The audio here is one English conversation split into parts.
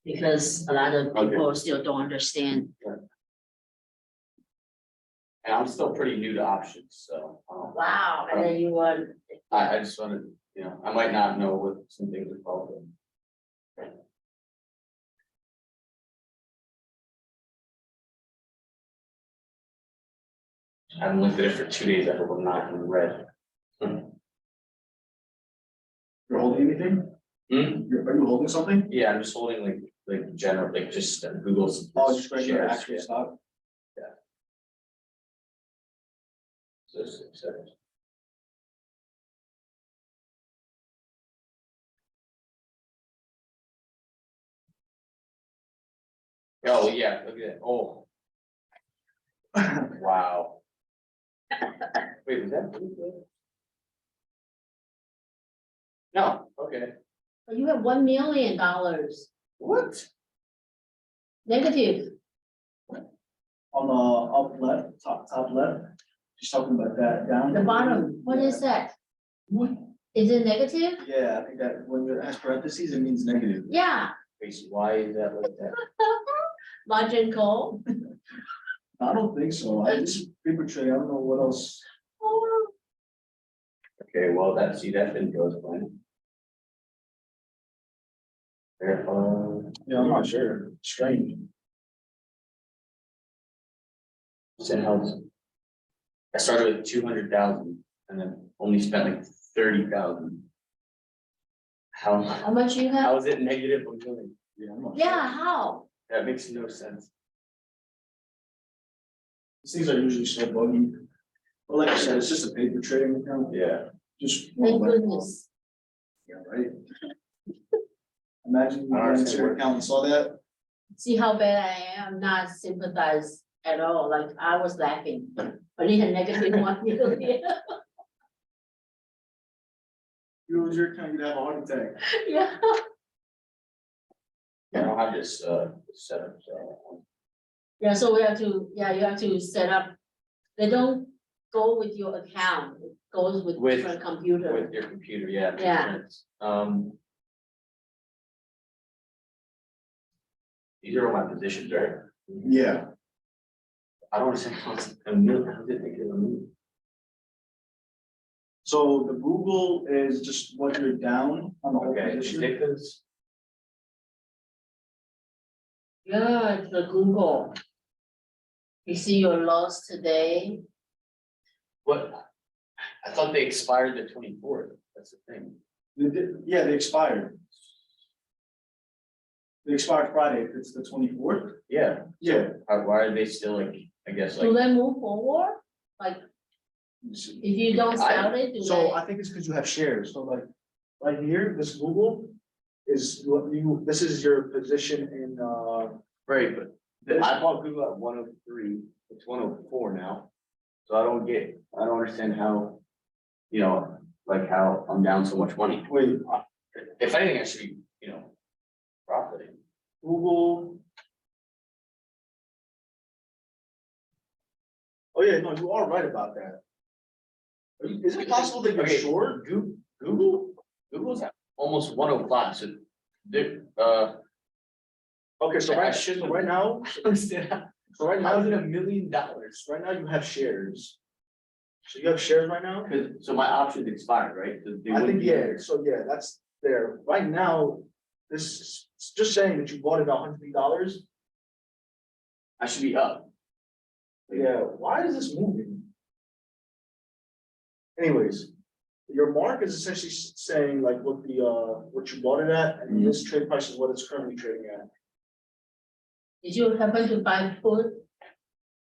because a lot of people still don't understand. And I'm still pretty new to options, so. Wow, and then you want, I just wanted, you know, I might not know what some things are called. I haven't looked at it for 2 days, I hope I'm not in red. You're holding anything? Are you holding something? Yeah, I'm just holding like general, like just Google's. Oh, just regular shares, actual yeah. stock? So 6 seconds. Oh, yeah, look at it, oh. Wow. Wait, was that? No, okay, you have $1 million what? negative. On the up left, top left, just talking about that down. The bottom, what is that? What? Is it negative? Yeah, I think that when it has parentheses, it means negative. Yeah, Wait, why is that like that? margin call. I don't think so. I just paper trade. I don't know what else. Okay, well, that didn't go as planned. Verify. Yeah, I'm not sure. Strange. Send helps. I started with 200,000 and then only spent like 30,000. How much you How have? is it negative $1 million? Yeah, I'm not Yeah, sure. how? That makes no sense. These things are usually so buggy. But like I said, it's just a paper trading account. Yeah. Just. Thank goodness. Yeah, right. Imagine you I don't went into understand your what- account and saw that. See how bad I am, not sympathize at all, like I was laughing. Only a negative $1 million. You lose your account, you'd have a heart attack. Yeah. I don't have this set up, so. Yeah, so we have to, yeah, you have to set up, they don't go with your account, it goes with With- different computer. With your computer, yeah. makes Yeah. sense. These are all my positions, right? Yeah. I don't understand how it's a million, how did it make it a million? So the Google is just what you're down on the whole Okay, position. because Yeah, it's the Google. You see your loss today, what? I thought they expired the 24th, that's the thing. Yeah, they expired. They expired Friday, it's the 24th. Yeah. Yeah. Why are they still like, I guess do like, they move forward? Like, if you don't sell it, do So they? I think it's because you have shares, so like, right here, this Google is what this is your position in, right, but I bought Google at 103, it's 104 now. So I don't understand how, you know, like how I'm down so much money. wait, If anything, I should be, you know, profiting. Google. Oh, yeah, no, you are right about that. Is it possible that you're Okay, short? Google's at almost 105, so they're, Okay, so I right, shouldn't so have- right now, understand how, so right how now, is it $1 million? right now you have shares. So you have shares right now? So my options expired, right? They I wouldn't think, be yeah, there. so yeah, that's there. Right now, this is just saying that you bought it $100. I should be up. Yeah, why is this moving? Anyways, your mark is essentially saying like what the, what you bought it at, and this trade price is what it's currently trading at. Did you happen to buy put?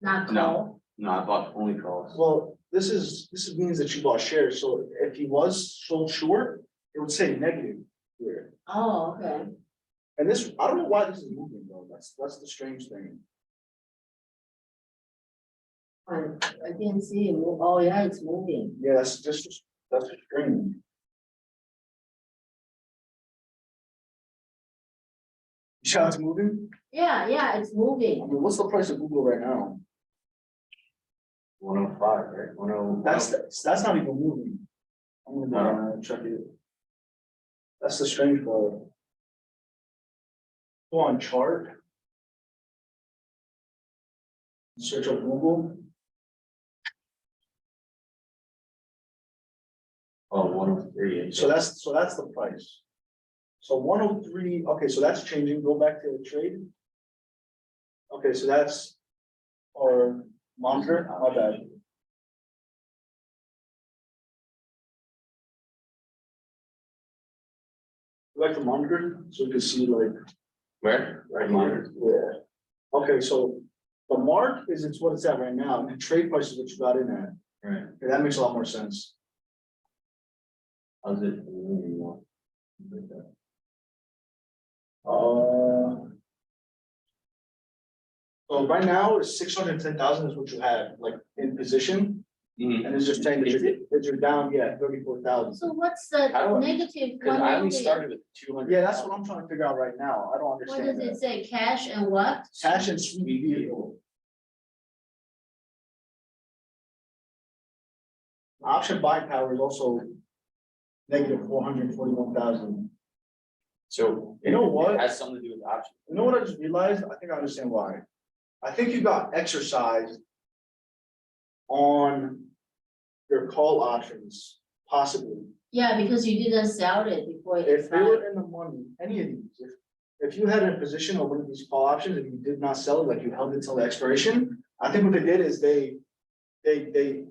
Not No. call? No, I bought only calls. Well, this means that you bought shares, so if he was sold short, it would say negative here. Oh, okay. And this, I don't know why this is moving though, that's the strange thing. I didn't see it move. Oh, yeah, it's moving. Yeah, that's just strange. You see how it's moving? Yeah, yeah, it's I moving. mean, what's the price of Google right now? 105, right? 10. That's not even moving. I'm gonna check it. That's the strange part. Go on chart. Search on Google. Oh, 103. So that's the price. So 103, okay, so that's changing, go back to the trade. Okay, so that's our monitor, my bad. Like the monitor, so you can see like, Where? Right, monitor. yeah. Okay, so the mark is it's what it's at right now, and the trade price is what you got in at. Right. Okay, that makes a lot more sense. How's it? So right now, it's 610,000 is what you have, like, in position, Mhm. and it's just saying that Is you're down, yeah, 34,000. So what's the How do negative Cause one I only million? started with 200. Yeah, that's what I'm trying to figure out right now, I don't What understand does it that. say, cash and what? Cash and sweet vehicle. Option buy power is also negative 441,000. So. You know what? It has something to do with options. You know what I just realized? I think I understand why. I think you got exercised on your call options, possibly. Yeah, because you didn't sell it before it If they expired. were in the money, any of these, if you had a position of one of these call options and you did not sell it, like you held it till the expiration, I think what they did is they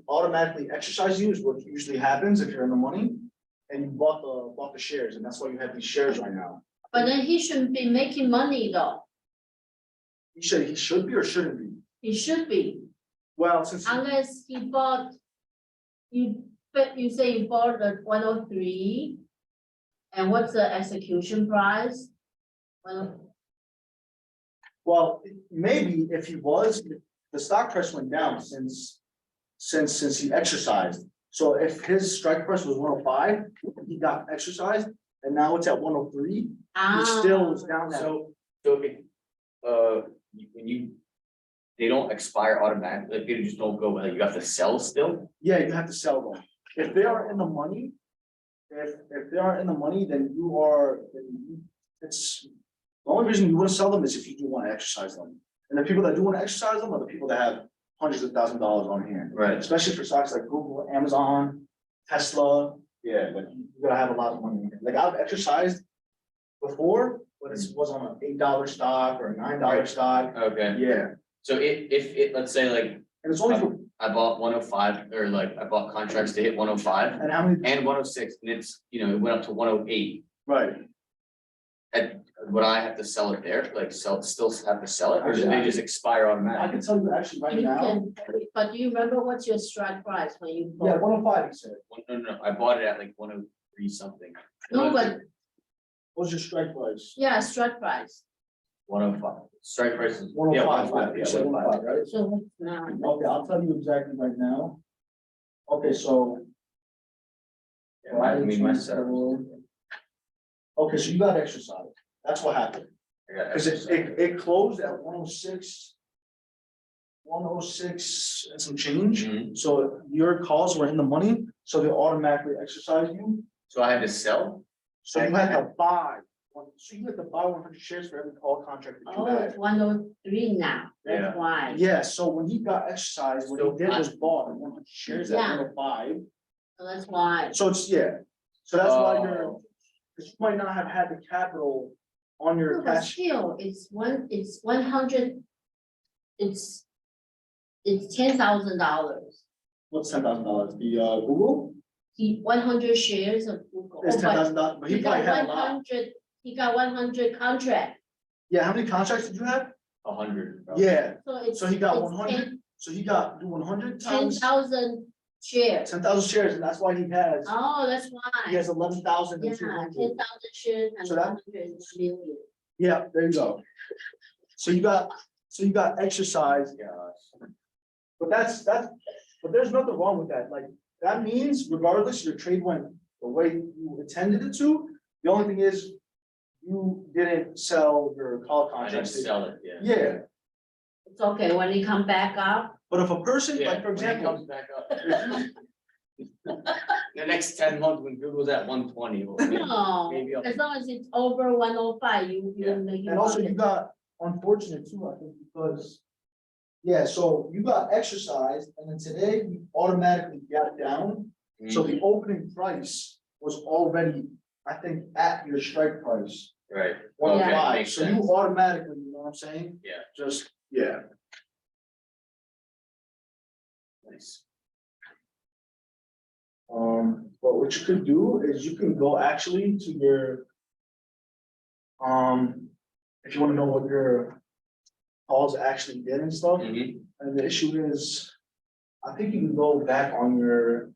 automatically exercise you is what usually happens if you're in the money. And you bought the shares, and that's why you have these shares right now. But then he shouldn't be making money though. He should be or shouldn't be? He should be, Well, since, unless he bought. But you say you bought the 103. And what's the execution price? well, maybe if he was, the stock price went down since he exercised. So if his strike price was 105, he got exercised, and now it's at 103, he still was down that. So if, when you, they don't expire automatically, like they just don't go, like you have to sell still? Yeah, you have to sell them. If they are in the money, if they are in the money, then it's, the only reason you wouldn't sell them is if you do want to exercise them. And the people that do want to exercise them are the people that have hundreds of $1,000s on hand. Right. Especially for stocks like Google, Amazon, Tesla, yeah, like you gotta have a lot of money. Like I've exercised before, but it was on an $8 stock or a $9 stock. Okay, Yeah, so if it, let's say like, and it's only for, I bought 105, or like I bought contracts to hit 105 and how many, and 106, and it's, you know, it went up to 108. right, And would I have to sell it there, like still have to sell it, or did they just expire I automatically? can tell you actually right You now, can, but do you remember what's your strike price when you yeah, bought? 105, he said. No, I bought it at like 103 something. No, but What's your strike price? yeah, strike price. 105, strike price is. 105, Yeah, right? You said 105, right? So what's now? Okay, I'll tell you exactly right now. Okay, so. Yeah, I mean, my setup. Okay, so you got exercise. That's what happened. I got Cause exercise. it closed at 106. 106 and some change. Mhm. So your calls were in the money, so they automatically exercise you. So I had to sell? So you had to buy. So you had to buy 100 shares for every call contract that you Oh, had. it's 103 now, Yeah. that's why. Yeah, so when he got exercised, what he So did was bought 100 shares at Yeah. 105. So that's why. So it's, yeah, so that's why you're, Oh. because you might not have had the capital on your No, but cash. still, it's 100. It's $10,000. What's $10,000? The Google He 100 shares of Google. is Oh, but $10,000, but he he probably got had a lot. 100, he got 100 contract, Yeah, how many contracts did you have? 100. Yeah, so it's. so he got it's 100, so he got 100 times 10,000 shares. 10,000 shares, and that's why he has, Oh, that's he why. has 11,000 Yeah, and 200. 10,000 shares and So that- 100 million. Yeah, there you go. So you got exercise, Gosh. but but there's nothing wrong with that, like, that means regardless, your trade went the way you intended it to. The only thing is, you didn't sell your call I didn't contracts. sell it, yeah. Yeah, It's okay, when he come back up, but if a person, Yeah, like, for when it example, comes back up. The next 10 months when Google's at 120. No, Maybe I'll- as long as it's over 105, you Yeah. make it. And also you got unfortunate too, I think, because. Yeah, so you got exercised and then today you automatically got down. So the opening price was already, I think, at your strike price. Right. One Okay, five, makes so you sense. automatically, you know what I'm saying? Yeah. Just, yeah. Nice. But what you could do is you can go actually to your. If you wanna know what your calls actually did and stuff, Mhm. and the issue is. I think you can go back on your.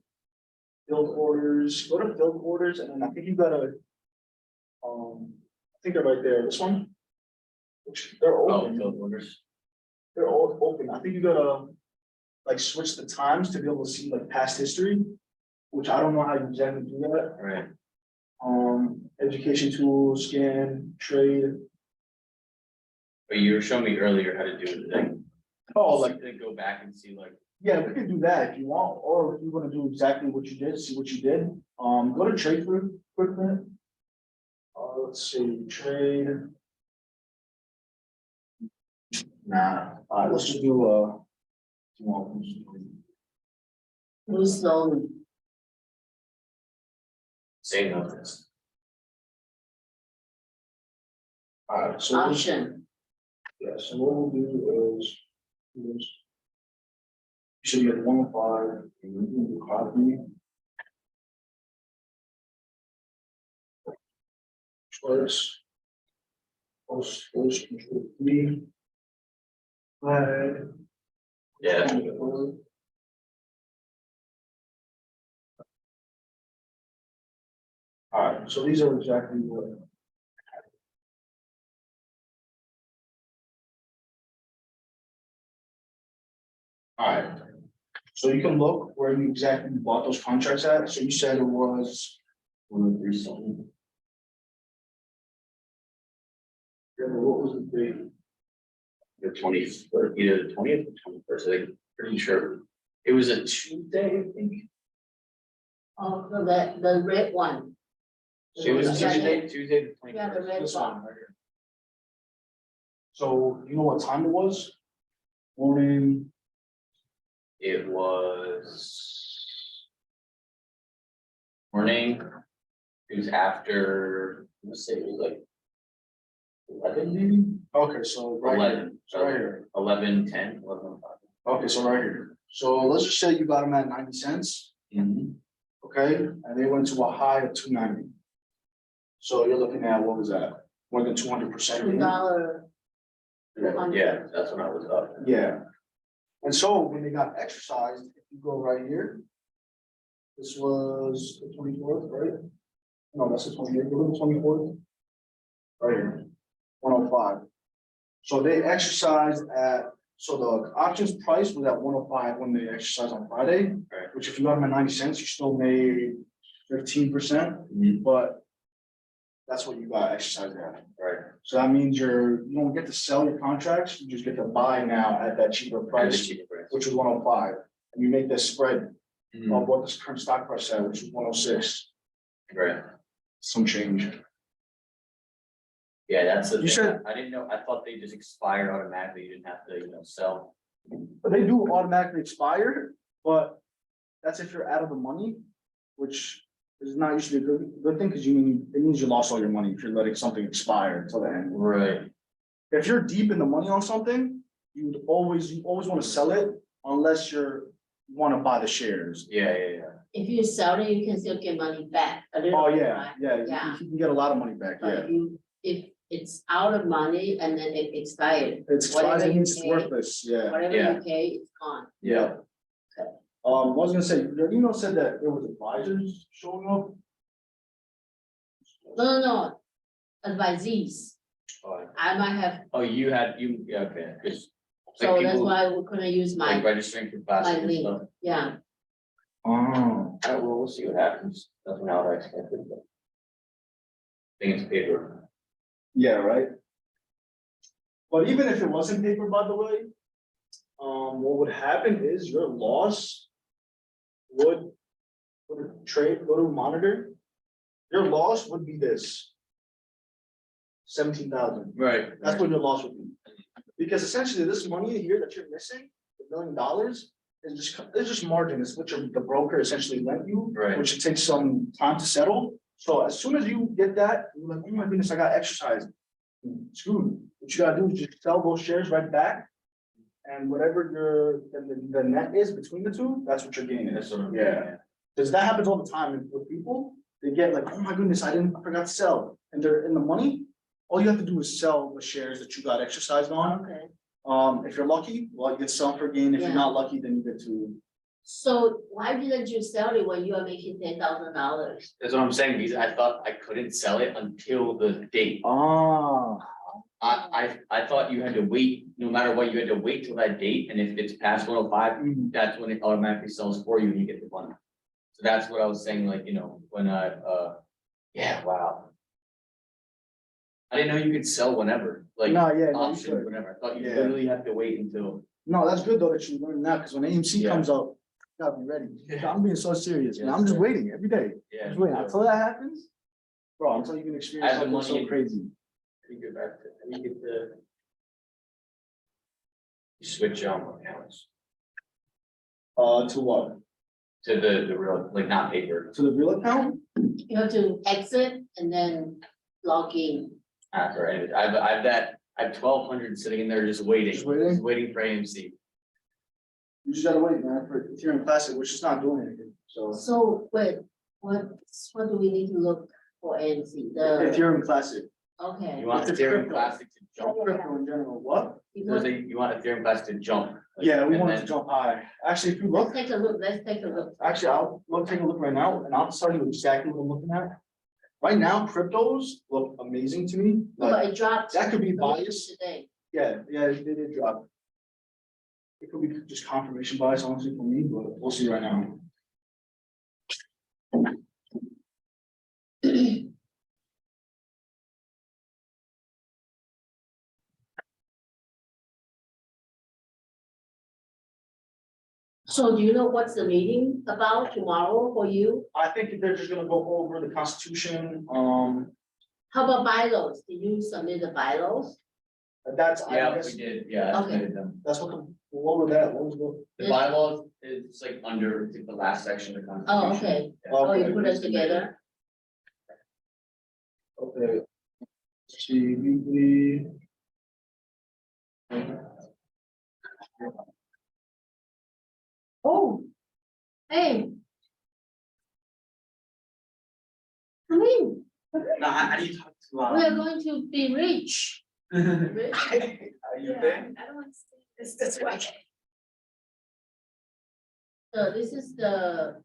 Build orders, go to build orders, and then I think you gotta. I think they're right there, this one. Which they're Oh, open. field orders. They're all open, I think you gotta. Like switch the times to be able to see like past history, which I don't know how you exactly do that. Right. Education tools, scan, trade. But you were showing me earlier how to do it. Like, Oh, like, to go back and see like. yeah, we can do that if you want, or if you wanna do exactly what you did, see what you did, go to trade for a quick minute. Let's see, trade. Nah, let's just do, Who's slowly? Same numbers. Alright, so. Option, Yeah, so what we'll do is. You should get 105, and we can do copy. Choice. Post, control V. Right. Yeah. Alright, so these are exactly what. Alright, so you can look where you exactly bought those contracts at, so you said it was. 103 something. Yeah, but what was the date? The 21st, either the 20th or 21st, I'm pretty sure. It was a Tuesday, I think. oh, the red one. It was Yeah, Tuesday the 21st. Yeah, the red This one. one right here. So you know what time it was? Morning, It was. Morning. It was after, let's say it was like. 11 maybe? okay, so right here, 11, so right here, 11:10, 11:05. okay, so right here, so let's just say you got them at 90 cents, okay, and they went to a high of 290. So you're looking at, what was that, more than 200%? $2. Yeah, that's when I was up. Yeah. And so when they got exercised, if you go right here. This was the 24th, right? No, that's the 28th, go to the 24th. Right here, 105. So they exercised at, so the options price was at 105 when they exercised on Friday. Right. Which if you got them at 90 cents, you still made 15%, but. That's what you got exercised at. Right. So that means you don't get to sell your contracts, you just get to buy now at that cheaper price, which was 105. And you make this spread of what this current stock price at, which is 106, Right. some change. Yeah, that's the You thing. said- I didn't know, I thought they just expired automatically. You didn't have to, sell. But they do automatically expire, but that's if you're out of the money, which is not usually a good thing, because it means you lost all your money if you're letting something expire until the end. Right. If you're deep in the money on something, you always want to sell it unless you want to buy the shares. Yeah. If you sell it, you can still get money back a little. Oh, bit, yeah, right? yeah, Yeah. you can get a lot of money back, yeah. But if it's out of money and then it expired, It's whatever you it's pay- worthless, yeah. whatever Yeah. you pay, it's gone. Yeah. I was gonna say, your email said that there was advisors showing up. No, advisees, I might have, Oh, yeah, okay, because. so that's why we couldn't use Like my, registering for classes and link. stuff. yeah. Oh. Alright, well, we'll see what happens. Nothing out I expected, but. I think it's paper. Yeah, right. But even if it wasn't paper, by the way, what would happen is your loss would go to trade, go to monitor, your loss would be this. 17,000, Right. that's what your loss would be. Because essentially this money here that you're missing, the $1 million, is just margin, it's what the broker essentially lent you. Right. Which it takes some time to settle, so as soon as you get that, you're like, oh my goodness, I got exercised. Screwed, what you gotta do is just sell those shares right back. And whatever the net is between the two, that's what you're gaining. That's what I'm Yeah. getting at. Cause that happens all the time with people, they get like, oh my goodness, I forgot to sell, and they're in the money. All you have to do is sell the shares that you got exercised on. Okay, If you're lucky, well, you get some for gain, if you're Yeah. not lucky, then you get to. so why didn't you sell it when you are making $10,000? That's what I'm saying, because I thought I couldn't sell it until the date. Ah. I thought you had to wait, no matter what, you had to wait till that date, and if it's past 105, that's when it automatically sells for you and you get the money. So that's what I was saying, like, when yeah, wow. I didn't know you could sell whenever, like, No, yeah, no, you option should. whenever. I thought you Yeah. literally had to wait until. No, that's good though that you learned that, because when AMC Yeah. comes out, you gotta be ready. Yeah. I'm being so serious, man. Yes, I'm just sir. waiting every day. Yeah. Just waiting until that happens. Bro, until you can experience As the something so money- crazy. You get back to, you get the. You switch accounts To what? to the real, like, not paper, To the real account? You have to exit and then log in. after, and I've 1,200 sitting in there just waiting. Just waiting? Just waiting for AMC. You just gotta wait, man, for Ethereum Classic, which is not doing anything, so. So, wait, what do we need to look for AMC? The, Ethereum Classic, okay. You want It's Ethereum crypto. Classic to jump, crypto in general, what? you want Ethereum Classic to jump. like, Yeah, we and want it then- to jump high. Actually, if you Let's look, take a look, let's take a look. actually, take a look right now, and I'll tell you exactly what I'm looking at. Right now, cryptos look amazing to me, But like, it dropped. that could be a little biased. Today. yeah, they did drop. It could be just confirmation bias, honestly, for me, but we'll see right now. So do you know what's the meeting about tomorrow for you? I think they're just gonna go over the Constitution, How about bylaws? Did you submit the bylaws? that's, I Yeah, guess, we did, yeah, I Okay. submitted them. that's what was that, what was the? The bylaws is like under, I think, the last section of the Oh, Constitution. okay. Yeah. Oh, Okay. you put us together? Okay. See, weekly. Oh. Hey. Come in, No, I need to talk to, we are going to be rich. Rich. Are you there? I don't understand this way. So this is the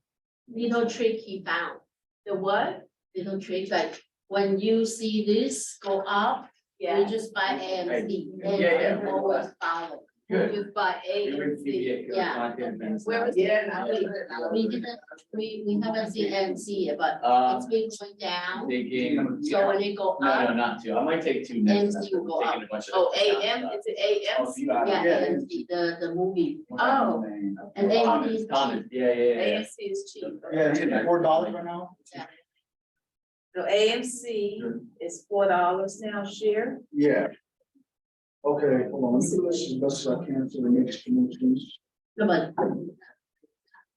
little trick he found. The what? Little trick, like when you see this go up, you just buy AMC. And Yeah. you always follow. Good. You buy You bring AMC. PBA good Yeah. content, man. Where is Yeah, it? we haven't seen AMC yet, but it's been going down. Thinking, So when it go no, up, not two, I might take two next. AMC will go I'm up. taking a bunch of Oh, them. AM, is it AMC? yeah, Yeah. AMC, the movie. Oh. And then Common, he's common, yeah. AMC is cheap. Yeah, it's $4 right now. So AMC is $4 now share. Yeah. Okay, hold on, let me do this as best as I can to the next promotions. No, but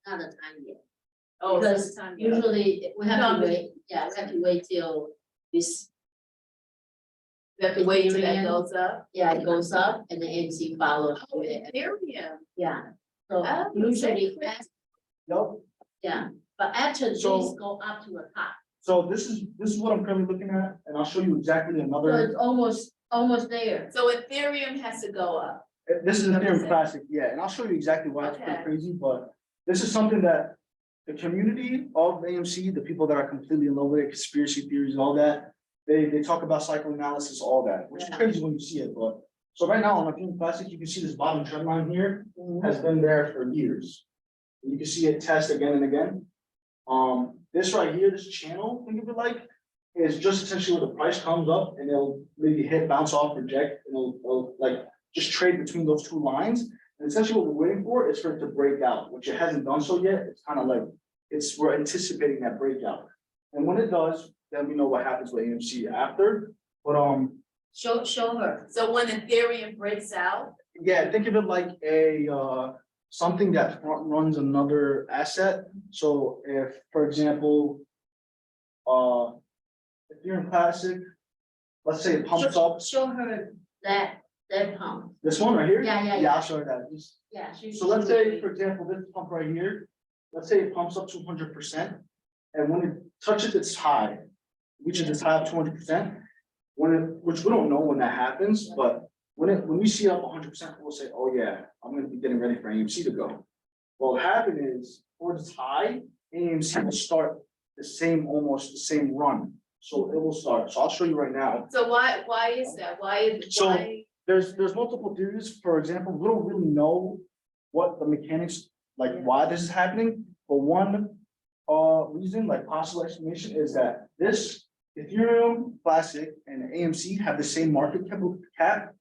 not the time yet. Oh, so Because it's time. usually we have No, to wait, yeah, we have to wait till this. You have to wait till that Ethereum, goes up. Yeah, it goes up and the AMC follows. Oh, with it. Ethereum. Yeah, so Oh, usually, okay. Nope, yeah, but after this So- go up to the top, so this is what I'm currently looking at, and I'll show you exactly so another, it's almost there. So Ethereum has to go up. this is Ethereum Represent. Classic, yeah, and I'll show you exactly why it's pretty Okay. crazy, but this is something that the community of AMC, the people that are completely in love with it, conspiracy theories, all that, they talk about psychoanalysis, all that, which is Yeah. crazy when you see it, but so right now on Ethereum Classic, you can see this bottom trend line here has been there for years. You can see it test again and again. This right here, this channel, think of it like, is just essentially where the price comes up and it'll maybe hit, bounce off, reject, and it'll like just trade between those two lines. And essentially what we're waiting for is for it to break out, which it hasn't done so yet. It's kind of like we're anticipating that breakout. And when it does, then we know what happens with AMC after, but, Show her. So when Ethereum breaks out, yeah, think of it like something that front runs another asset. So if, for example, if you're in Classic, let's say it pumps up, Show her that pump. this one right here? Yeah. Yeah, I'll show her that. Yeah. So let's say, for example, this pump right here, let's say it pumps up to 100%, and when it touches its high, reaches its high of 200%, which we don't know when that happens, but when we see it up 100%, we'll say, oh yeah, I'm gonna be getting ready for AMC to go. What will happen is, for its high, AMC will start almost the same run, so it will start. So I'll show you right now. so why is that? So- Why? There's multiple theories. For example, we don't really know what the mechanics, like why this is happening, but one reason, like possible explanation, is that this Ethereum Classic and AMC have the same market cap,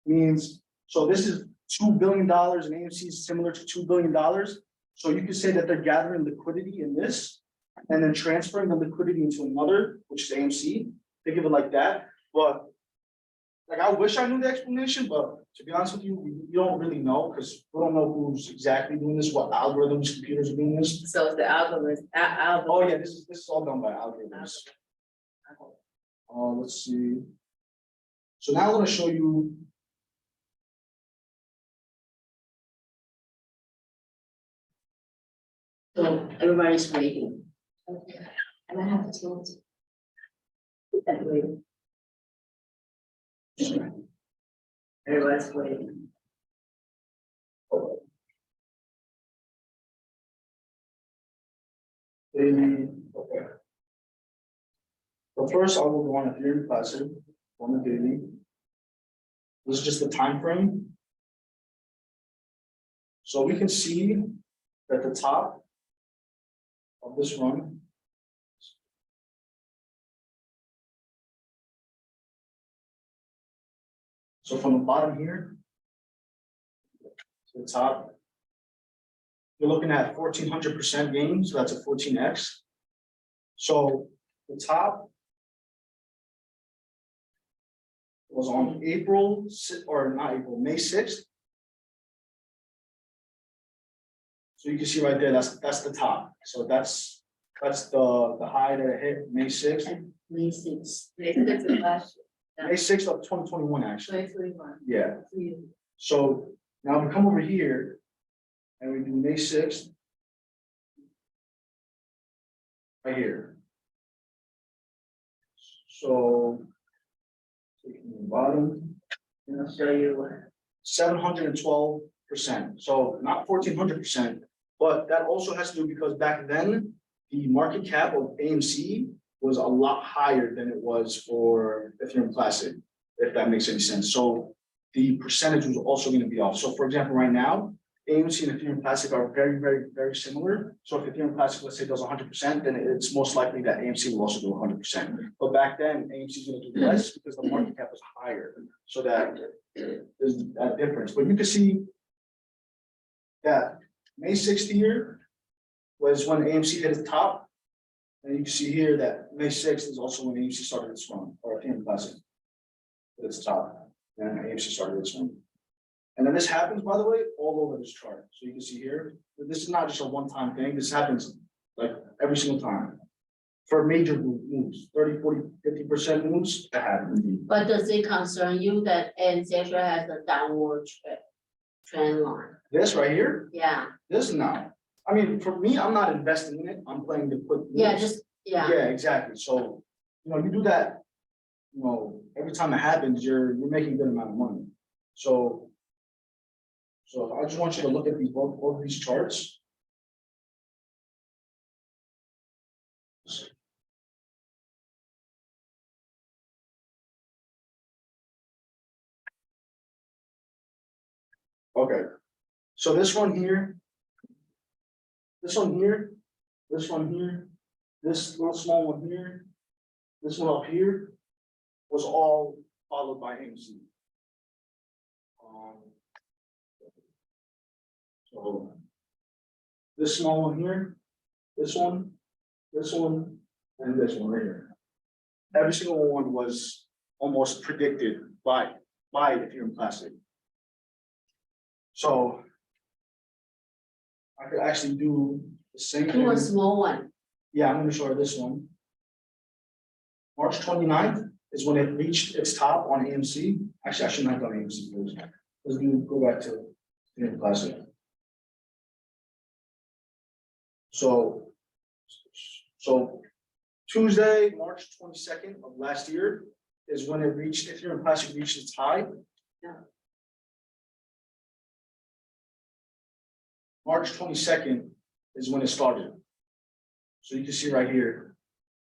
means, so this is $2 billion and AMC is similar to $2 billion. So you could say that they're gathering liquidity in this and then transferring the liquidity into another, which is AMC. Think of it like that, but like, I wish I knew the explanation, but to be honest with you, we don't really know, because we don't know who's exactly doing this, what algorithms, computers are doing this. So it's the algorithm, Oh yeah, this is all done by algorithms. Let's see. So now I'm gonna show you. So everybody's waiting. Okay. And I have to tell you. That way. Everybody's waiting. Okay. But first, I will go on Ethereum Classic on the daily. This is just the time frame. So we can see that the top of this run. So from the bottom here to the top, you're looking at 1400% gain, so that's a 14x. So the top was on May 6th. So you can see right there, that's the top. So that's the high that it hit May 6th. May 6. They did it last May 6th of 2021, actually. year, 2021. Yeah. So now we come over here and we do May 6th. Right here. So. Taking the bottom. And I'll show you what. 712%. So not 1400%, but that also has to do because back then, the market cap of AMC was a lot higher than it was for Ethereum Classic, if that makes any sense. So the percentage was also going to be off. So for example, right now, AMC and Ethereum Classic are very, very, very similar. So if Ethereum Classic, let's say, does 100%, then it's most likely that AMC will also do 100%. But back then, AMC is going to do less because the market cap was higher. So that there's that difference. But you can see that May 6th here was when AMC hit its top. And you can see here that May 6th is also when AMC started its run, or Ethereum Classic at its top. And AMC started its run. And then this happens, by the way, all over this chart. So you can see here, this is not just a one-time thing. This happens like every single time. For major moves, 30, 40, 50% moves, that happens. But does it concern you that AMC actually has a downward trend line? This right here, Yeah, this now. I mean, for me, I'm not investing in it. I'm playing the quick moves. yeah, just, yeah. Yeah, exactly. So, you do that, every time it happens, you're making a good amount of money. So I just want you to look at these both of these charts. Okay, so this one here, this one here, this one here, this little small one here, this one up here was all followed by AMC. So this small one here this one, and this one right here. Every single one was almost predicted by Ethereum Classic. So I could actually do the same thing. Do a small one. Yeah, I'm gonna show her this one. March 29th is when it reached its top on AMC. Actually, I shouldn't have done AMC first. Let's go back to Ethereum Classic. So Tuesday, March 22nd of last year is when it reached, Ethereum Classic reached its high. Yeah. March 22nd is when it started. So you can see right here,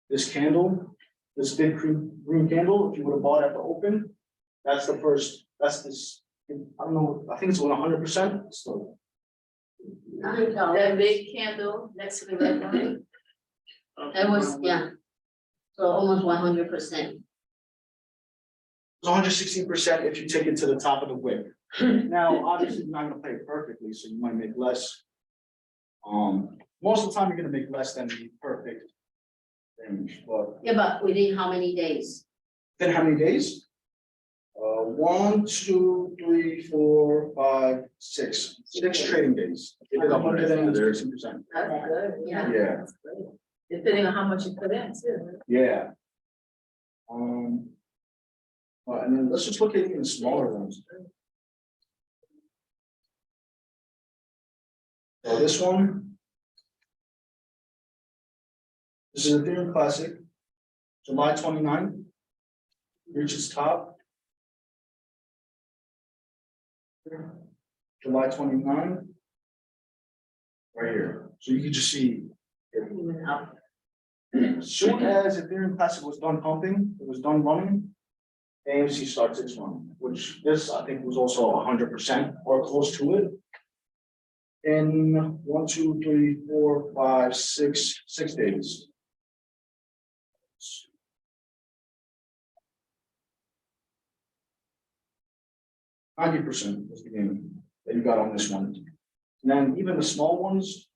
this candle, this big green candle, if you would have bought at the open, that's the first, that's this, I don't know, I think it's 100%. So That big candle next to the red one. That was, yeah. So almost 100%. it's 116% if you take it to the top of the wick. Now, obviously, you're not gonna play it perfectly, so you might make less. Most of the time, you're gonna make less than the perfect range, but Yeah, but within how many days? then how many days? 1, 2, 3, 4, 5, 6. 6 trading days. It did 116%. That's good. Yeah. Yeah. That's great. Depending on how much you put in too. Yeah. And then let's just look at even smaller ones. So this one. This is Ethereum Classic. July 29, reaches top. July 29. Right here. So you can just see. Even up. As soon as Ethereum Classic was done pumping, it was done running, AMC starts its run, which this I think was also 100% or close to it. In 1, 2, 3, 4, 5, 6 days. %90 was the game that you got on this one. And then even the small ones.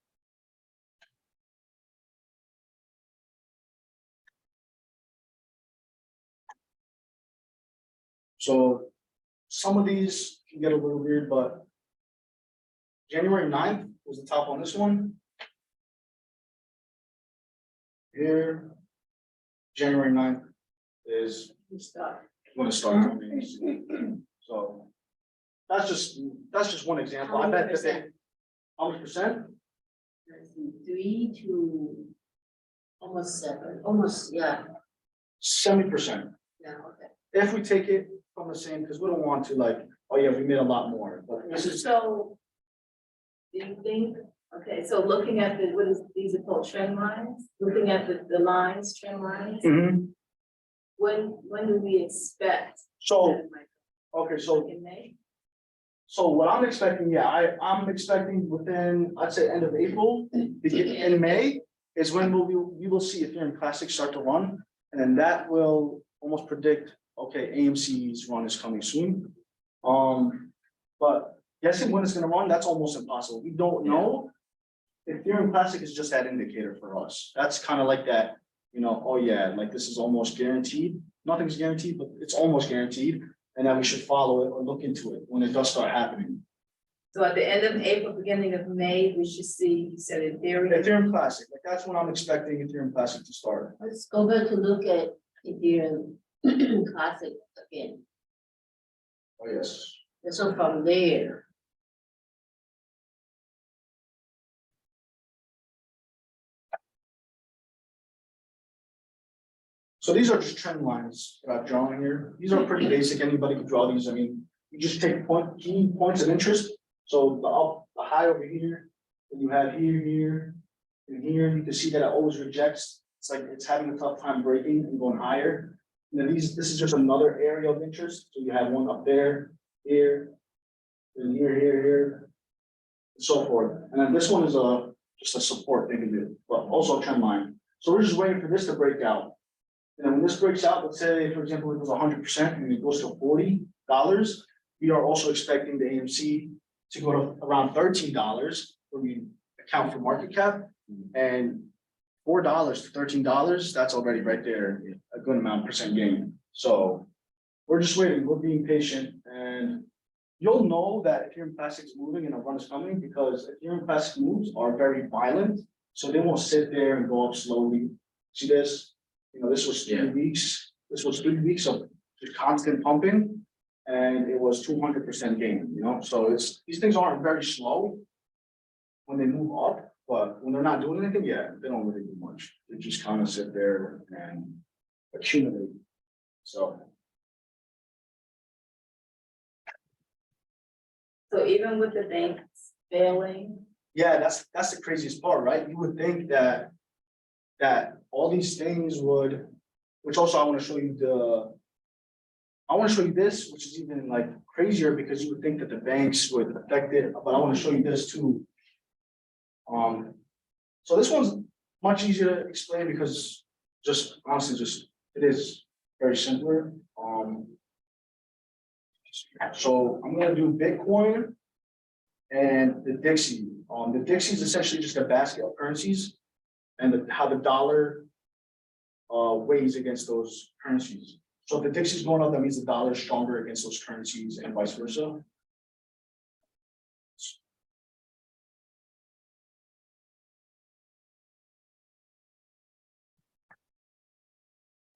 So some of these can get a little weird, but January 9th was the top on this one. Here, January 9th is when it starts on AMC. So that's just one example. I bet that they, how much percent? 3 to almost 7, almost, yeah, 70%. yeah, okay. If we take it from the same, because we don't want to like, oh yeah, we made a lot more, but this is, So. Do you think, okay, so looking at the, what is, these are called trend lines, looking at the lines, trend lines, when do we expect? so, that might okay, go? so In May? So what I'm expecting, yeah, I'm expecting within, I'd say, end of April, beginning in May is when we will see Ethereum Classic start to run. And then that will almost predict, okay, AMC's run is coming soon. But guessing when it's gonna run, that's almost impossible. We don't know. Ethereum Classic is just that indicator for us. That's kind of like that, you know, oh yeah, like this is almost guaranteed. Nothing's guaranteed, but it's almost guaranteed. And that we should follow it or look into it when it does start happening. So at the end of April, beginning of May, we should see, you said Ethereum. Ethereum Classic, like that's when I'm expecting Ethereum Classic to start. Let's go back to look at Ethereum Classic again. Oh, yes. And so from there. So these are just trend lines that I've drawn here. These are pretty basic. Anybody can draw these. I mean, you just take key points of interest. So the high over here, and you have here, and here, you can see that it always rejects. It's like it's having a tough time breaking and going higher. And then this is just another area of interest. So you have one up there, here, and here, and so forth. And then this one is just a support thing, but also a trend line. So we're just waiting for this to break out. And when this breaks out, let's say, for example, it was 100% and it goes to $40, we are also expecting the AMC to go to around $13 when we account for market cap. And $4 to $13, that's already right there, a good amount percent gain. So we're just waiting, we're being patient, and you'll know that Ethereum Classic's moving and a run is coming because Ethereum Classic moves are very violent. So they won't sit there and go up slowly. See this? You know, this was 3 weeks. This was 3 weeks of just constant pumping. And it was 200% gain, you know? So these things aren't very slow when they move up, but when they're not doing anything, yeah, they don't really do much. They just kind of sit there and accumulate. So. So even with the banks failing, Yeah, that's the craziest part, right? You would think that all these things would, which also I want to show you this, which is even like crazier because you would think that the banks would affect it, but I want to show you this too. So this one's much easier to explain because just honestly, it is very simpler. So I'm gonna do Bitcoin and the Dixie. The Dixie is essentially just a basket of currencies and how the dollar weighs against those currencies. So if the Dixie is going up, that means the dollar is stronger against those currencies and vice versa.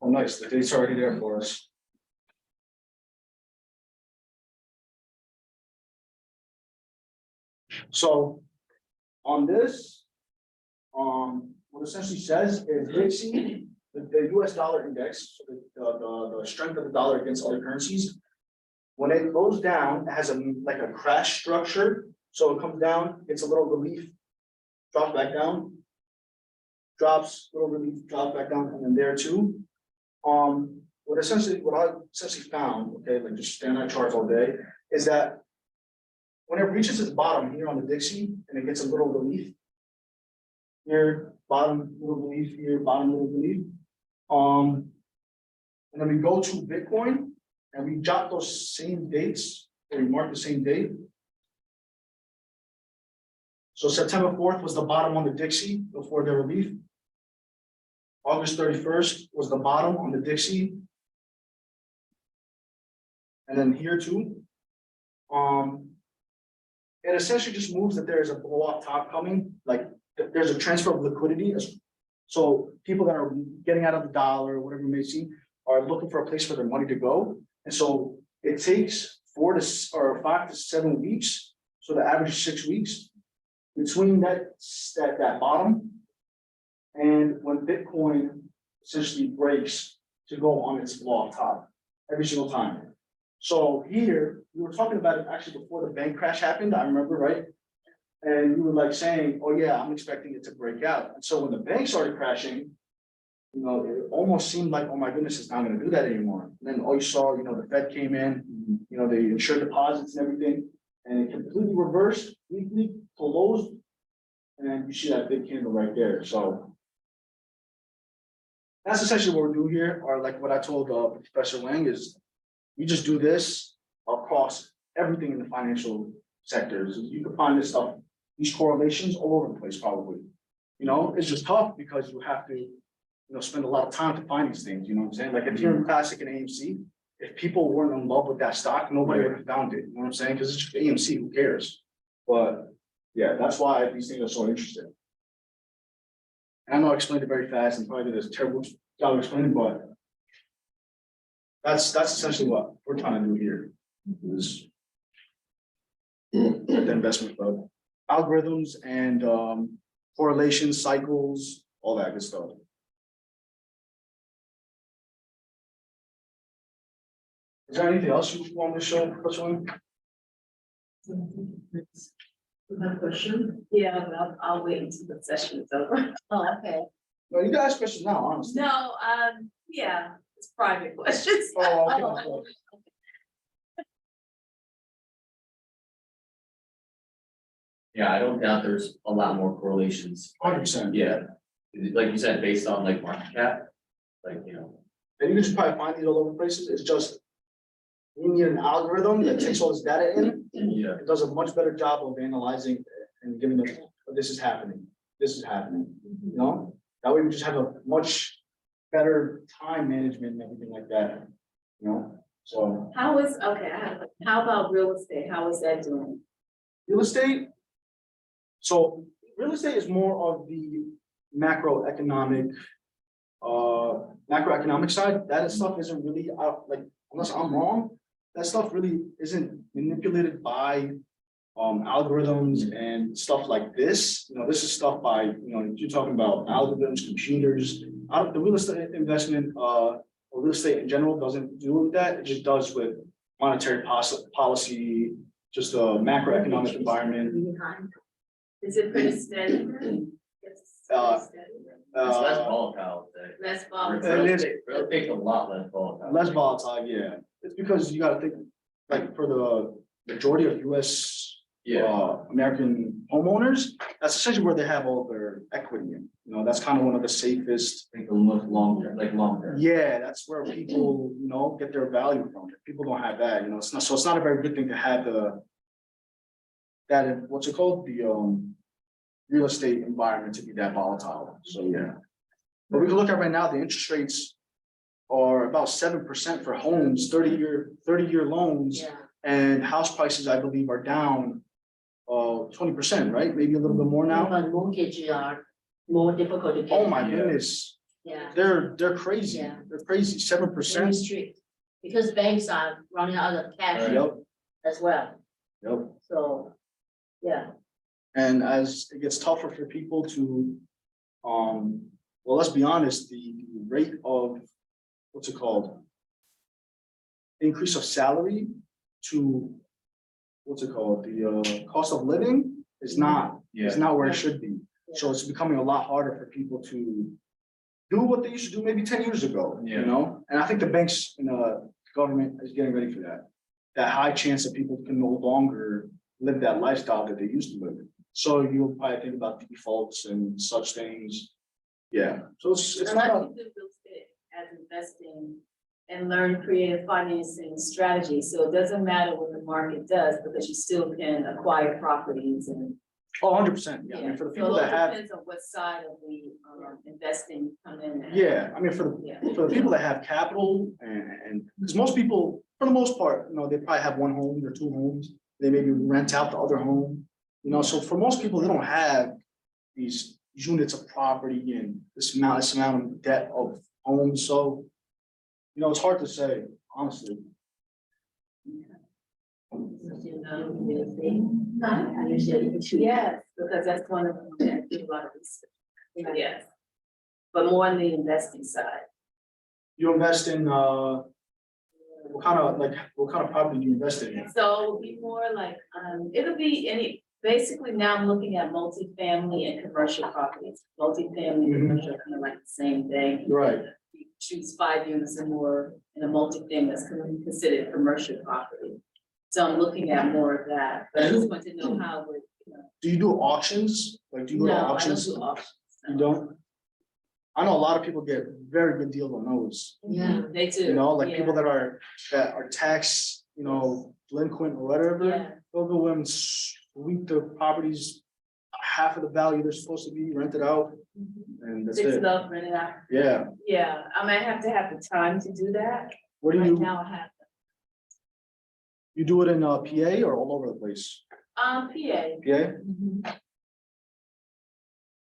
Oh, nice, the date's already there for us. So on this, what essentially says is Dixie, the US dollar index, so the strength of the dollar against other currencies. When it goes down, it has like a crash structure. So it comes down, gets a little relief, drops back down, drops, little relief, drops back down, and then there too. What I essentially found, okay, like just stand on charts all day, is that when it reaches its bottom here on the Dixie and it gets a little relief, here, bottom little relief, here, bottom little relief. And then we go to Bitcoin and we jot those same dates, or we mark the same date. So September 4th was the bottom on the Dixie before the relief. August 31st was the bottom on the Dixie. And then here too. It essentially just moves that there is a blow off top coming, like there's a transfer of liquidity. So people that are getting out of the dollar, whatever you may see, are looking for a place for their money to go. And so it takes 5 to 7 weeks. So the average is 6 weeks between that bottom and when Bitcoin essentially breaks to go on its blow off top every single time. So here, we were talking about it actually before the bank crash happened, I remember, right? And you were like saying, oh yeah, I'm expecting it to break out. And so when the bank started crashing, you know, it almost seemed like, oh my goodness, it's not gonna do that anymore. And then all you saw, you know, the Fed came in, you know, they insured deposits and everything, and it completely reversed, weekly closed, and you see that big candle right there. So that's essentially what we're doing here, or like what I told Professor Wang is, we just do this across everything in the financial sectors. You can find this stuff, these correlations all over the place, probably. You know, it's just tough because you have to, you know, spend a lot of time to find these things. You know what I'm saying? Like Ethereum Classic and AMC, if people weren't in love with that stock, nobody would have found it. You know what I'm saying? Because it's just AMC, who cares? But yeah, that's why these things are so interesting. And I know I explained it very fast and probably did a terrible job of explaining, but that's essentially what we're trying to do here. Is the investment club, algorithms and correlations, cycles, all that good stuff. Is there anything else you want to show, Professor Wang? Another question? Yeah, but I'll wait until the session is over. Oh, okay. No, you can ask questions now, honestly. No, yeah, it's private questions. Oh, okay, Oh, okay. Yeah, I don't doubt there's a lot more correlations. 100%. Yeah, like you said, based on like market cap, like, you know. And you can just probably find these all over places. It's just we need an algorithm that takes all this data in. Yeah. It does a much better job of analyzing and giving them this is happening. this is happening, you know? That way we just have a much better time management and everything like that, you know? So How is, okay, how about real estate? How is that doing? real estate. So real estate is more of the macroeconomic side. That stuff isn't really, like, unless I'm wrong, that stuff really isn't manipulated by algorithms and stuff like this. You know, this is stuff by, you know, you're talking about algorithms, computers. The real estate investment, or real estate in general doesn't do with that. It just does with monetary policy, just a macroeconomic environment. Is it pretty steady? It's Uh, steady. It's less volatile, Less It volatile. is. real estate's a lot less volatile. Less volatile, yeah. It's because you gotta think, like, for the majority of US American homeowners, that's essentially where they have all their equity in. You know, that's kind of one of the safest. I think the most long term, like long term. Yeah, that's where people, you know, get their value from. If people don't have that, you know, it's not, so it's not a very good thing to have what's it called? The real estate environment to be that volatile. So, yeah. But we can look at right now, the interest rates are about 7% for homes, 30-year loans. Yeah, And house prices, I believe, are down 20%, right? Maybe a little bit more now. but mortgage are more difficult to get. Oh my Yeah. goodness, Yeah, they're crazy. Yeah. They're crazy, very 7%. strict, because banks are running out of cash Yep, as well, yep. so, yeah. And as it gets tougher for people to, well, let's be honest, the rate of, what's it called? Increase of salary to, what's it called? The cost of living is not where it should be. So it's becoming a lot harder for people to do what they used to do maybe 10 years ago, you Yeah. know? And I think the banks and the government is getting ready for that. That high chance that people can no longer live that lifestyle that they used to live. So you'll probably think about defaults and such things. Yeah, so it's I not, like to do real estate as investing and learn creative financing strategies. So it doesn't matter what the market does, because you still can acquire properties and. 100%. Yeah, I mean, for the people So it that have, depends on what side of the investing come in. at. yeah, I mean, for Yeah. the people that have capital and, because most people, for the most part, you know, they probably have one home or two homes. They maybe rent out the other home, you know, so for most people, they don't have these units of property and this amount of debt of homes, so. You know, it's hard to say, honestly. Yes, because that's one of them that do a lot of research. Yes. But more on the investing side. You invest in, what kind of property do you invest in? So it'll be more like, it'll be basically now I'm looking at multifamily and commercial properties. Multifamily, and commercial, kind of like the same thing. Right. You choose 5 units or more in a multifamily that's considered commercial property. So I'm looking at more of that, but I just want to know how we're, Do you do auctions? Like, do you go to No, I don't auctions? do auctions. You don't? I know a lot of people get very good deals on those, Yeah. They do. you know, like yeah. people that are tax, you know, delinquent or whatever. Yeah. They'll go and sweep the properties, half of the value they're supposed to be rented out, and that's Fix it. it up, rent it out. Yeah, Yeah, I might have to have the time to do that. what do Right you, now I have, you do it in PA or all over the place? PA. PA?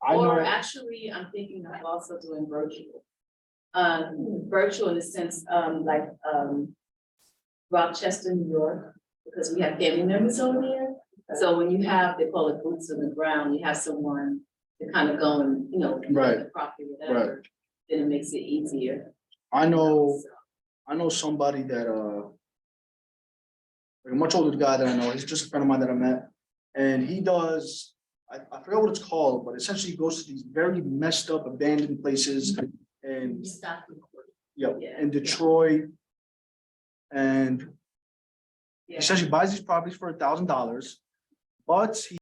I Or know, actually, I'm thinking of also doing virtual. Virtual in the sense, like, Rochester, New York, because we have family members over there. So when you have, they call it boots on the ground, you have someone to kind of go and, you know. Right. The property, whatever, then it makes it easier. I know So, somebody that, like a much older guy that I know, he's just a friend of mine that I met. And he does, I forgot what it's called, but essentially he goes to these very messed up abandoned places and, Start recording. Yeah. in Detroit. And Yeah. essentially buys these properties for $1,000, but he